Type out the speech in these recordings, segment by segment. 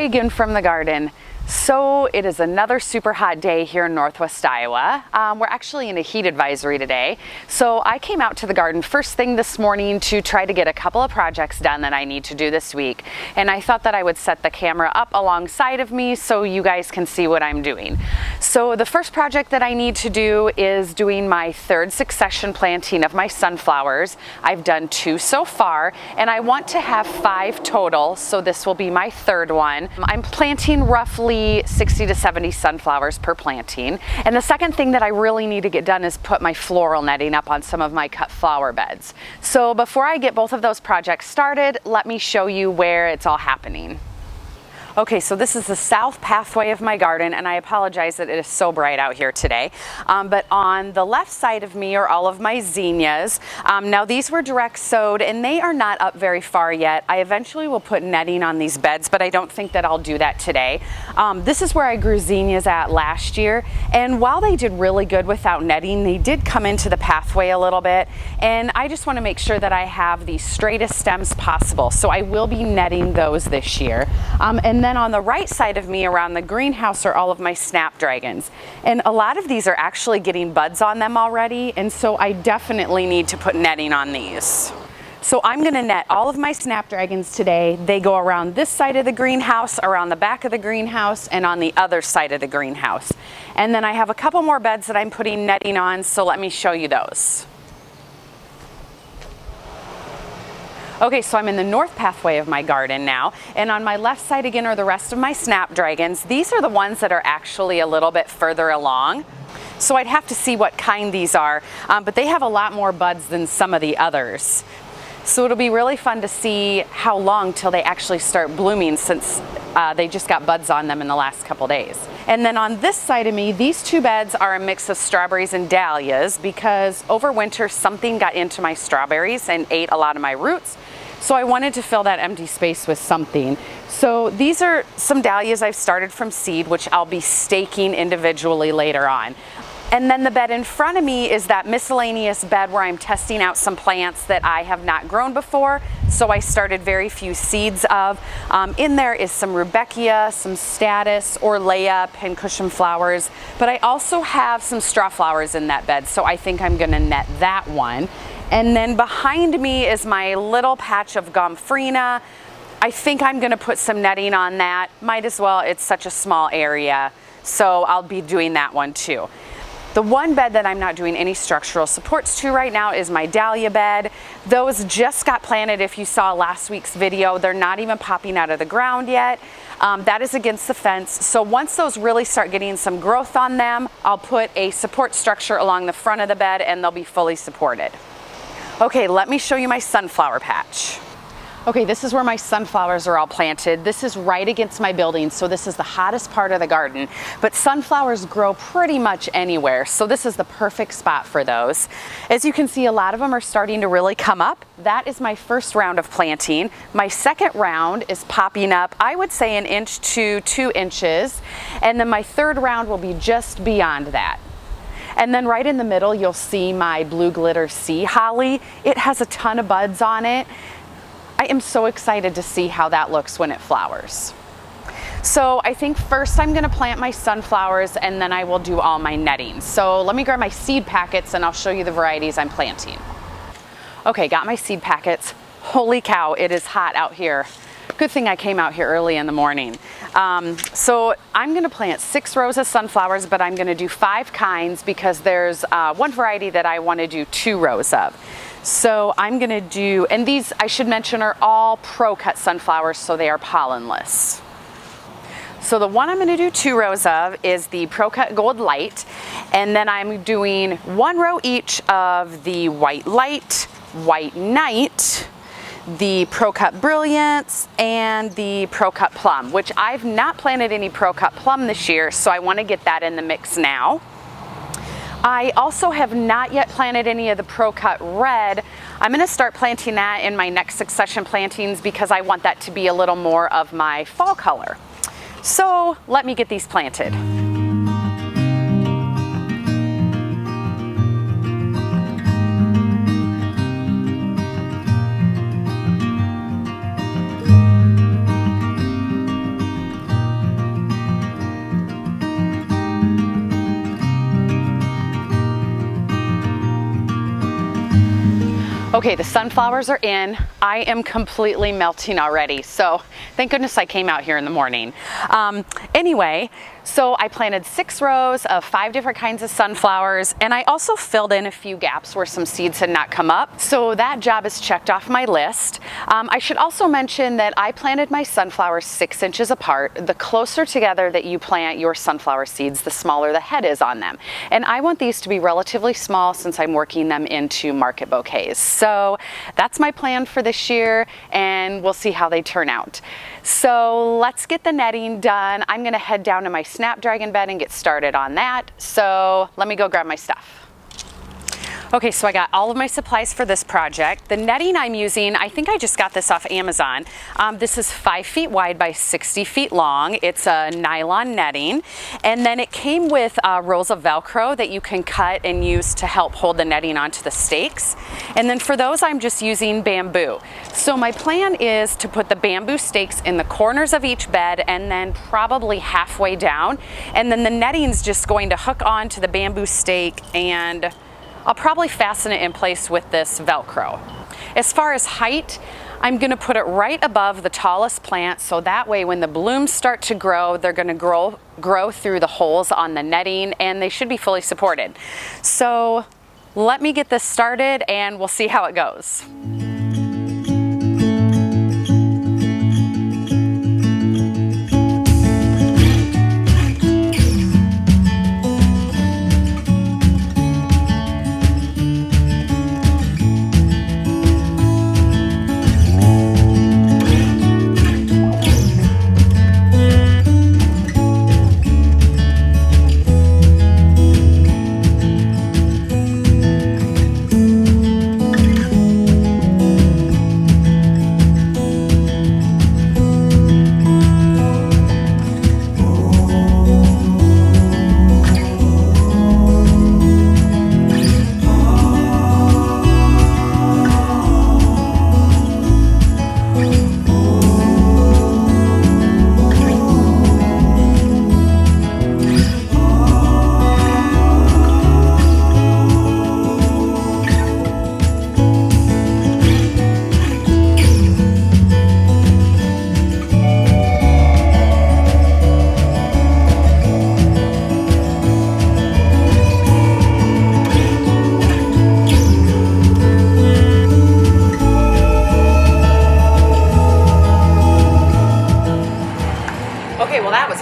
again from the garden. So it is another super hot day here in Northwest Iowa. We're actually in a heat advisory today. So I came out to the garden first thing this morning to try to get a couple of projects done that I need to do this week. And I thought that I would set the camera up alongside of me so you guys can see what I'm doing. So the first project that I need to do is doing my third succession planting of my sunflowers. I've done 2 so far, and I want to have 5 total, so this will be my third one. I'm planting roughly 60 to 70 sunflowers per planting. And the second thing that I really need to get done is put my floral netting up on some of my cut flower beds. So before I get both of those projects started, let me show you where it's all happening. Okay, so this is the south pathway of my garden, and I apologize that it is so bright out here today. But on the left side of me are all of my zinnias. Now these were direct sowed and they are not up very far yet. I eventually will put netting on these beds, but I don't think that I'll do that today. This is where I grew zinnias at last year, and while they did really good without netting, they did come into the pathway a little bit, and I just want to make sure that I have the straightest stems possible. So I will be netting those this year. And then on the right side of me around the greenhouse are all of my snapdragons. And a lot of these are actually getting buds on them already, and so I definitely need to put netting on these. So I'm gonna net all of my snapdragons today. They go around this side of the greenhouse, around the back of the greenhouse, and on the other side of the greenhouse. And then I have a couple more beds that I'm putting netting on, so let me show you those. Okay, so I'm in the north pathway of my garden now, and on my left side again are the rest of my snapdragons. These are the ones that are actually a little bit further along. So I'd have to see what kind these are, but they have a lot more buds than some of the others. So it'll be really fun to see how long till they actually start blooming, since they just got buds on them in the last couple days. And then on this side of me, these 2 beds are a mix of strawberries and dahlias, because over winter something got into my strawberries and ate a lot of my roots. So I wanted to fill that empty space with something. So these are some dahlias I've started from seed, which I'll be staking individually later on. And then the bed in front of me is that miscellaneous bed where I'm testing out some plants that I have not grown before. So I started very few seeds of. In there is some rudbeckia, some statice, orleia, pincushion flowers, but I also have some straw flowers in that bed, so I think I'm gonna net that one. And then behind me is my little patch of gomphrena. I think I'm gonna put some netting on that. Might as well, it's such a small area, so I'll be doing that one too. The one bed that I'm not doing any structural supports to right now is my dahlia bed. Those just got planted. If you saw last week's video, they're not even popping out of the ground yet. That is against the fence. So once those really start getting some growth on them, I'll put a support structure along the front of the bed and they'll be fully supported. Okay, let me show you my sunflower patch. Okay, this is where my sunflowers are all planted. This is right against my building, so this is the hottest part of the garden. But sunflowers grow pretty much anywhere, so this is the perfect spot for those. As you can see, a lot of them are starting to really come up. That is my first round of planting. My second round is popping up, I would say 1 inch to 2 inches. And then my third round will be just beyond that. And then right in the middle, you'll see my blue glitter sea holly. It has a ton of buds on it. I am so excited to see how that looks when it flowers. So I think first I'm gonna plant my sunflowers and then I will do all my netting. So let me grab my seed packets and I'll show you the varieties I'm planting. Okay, got my seed packets. Holy cow, it is hot out here. Good thing I came out here early in the morning. So I'm gonna plant 6 rows of sunflowers, but I'm gonna do 5 kinds because there's one variety that I wanna do 2 rows of. So I'm gonna do, and these I should mention are all pro-cut sunflowers, so they are pollenless. So the one I'm gonna do 2 rows of is the Pro-Cut Gold Light, and then I'm doing 1 row each of the White Light, White Night, the Pro-Cut Brilliance, and the Pro-Cut Plum, which I've not planted any Pro-Cut Plum this year, so I wanna get that in the mix now. I also have not yet planted any of the Pro-Cut Red. I'm gonna start planting that in my next succession plantings because I want that to be a little more of my fall color. So let me get these planted. Okay, the sunflowers are in. I am completely melting already, so thank goodness I came out here in the morning. Anyway, so I planted 6 rows of 5 different kinds of sunflowers, and I also filled in a few gaps where some seeds had not come up. So that job is checked off my list. I should also mention that I planted my sunflowers 6 inches apart. The closer together that you plant your sunflower seeds, the smaller the head is on them. And I want these to be relatively small since I'm working them into market bouquets. So that's my plan for this year, and we'll see how they turn out. So let's get the netting done. I'm gonna head down to my snapdragon bed and get started on that. So let me go grab my stuff. Okay, so I got all of my supplies for this project. The netting I'm using, I think I just got this off Amazon. This is 5 feet wide by 60 feet long. It's a nylon netting. And then it came with rolls of Velcro that you can cut and use to help hold the netting onto the stakes. And then for those, I'm just using bamboo. So my plan is to put the bamboo stakes in the corners of each bed and then probably halfway down. And then the netting's just going to hook onto the bamboo stake, and I'll probably fasten it in place with this Velcro. As far as height, I'm gonna put it right above the tallest plant, so that way when the blooms start to grow, they're gonna grow through the holes on the netting, and they should be fully supported. So let me get this started and we'll see how it goes.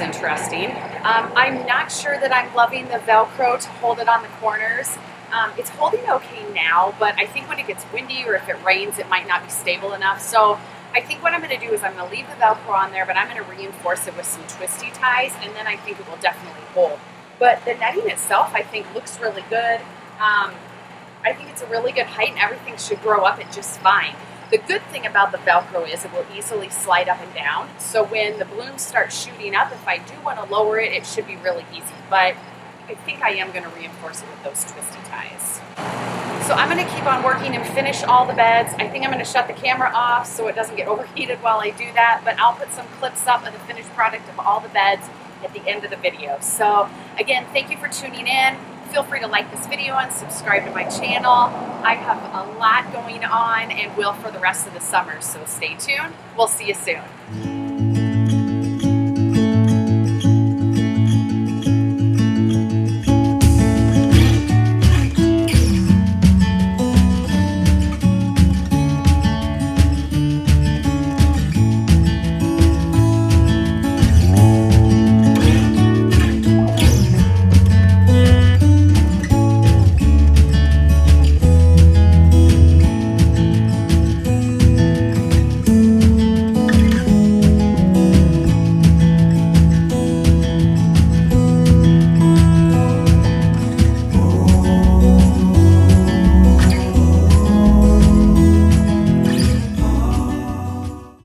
Interesting. I'm not sure that I'm loving the Velcro to hold it on the corners. It's holding okay now, but I think when it gets windy or if it rains, it might not be stable enough. So I think what I'm going to do is I'm going to leave the Velcro on there, but I'm going to reinforce it with some twisty ties, and then I think it will definitely hold. But the netting itself, I think, looks really good. I think it's a really good height, and everything should grow up it just fine. The good thing about the Velcro is it will easily slide up and down. So when the blooms start shooting up, if I do want to lower it, it should be really easy. But I think I am going to reinforce it with those twisty ties. So I'm going to keep on working and finish all the beds. I think I'm going to shut the camera off so it doesn't get overheated while I do that. But I'll put some clips up of the finished product of all the beds at the end of the video. So again, thank you for tuning in. Feel free to like this video and subscribe to my channel. I have a lot going on and will for the rest of the summer, so stay tuned. We'll see you soon.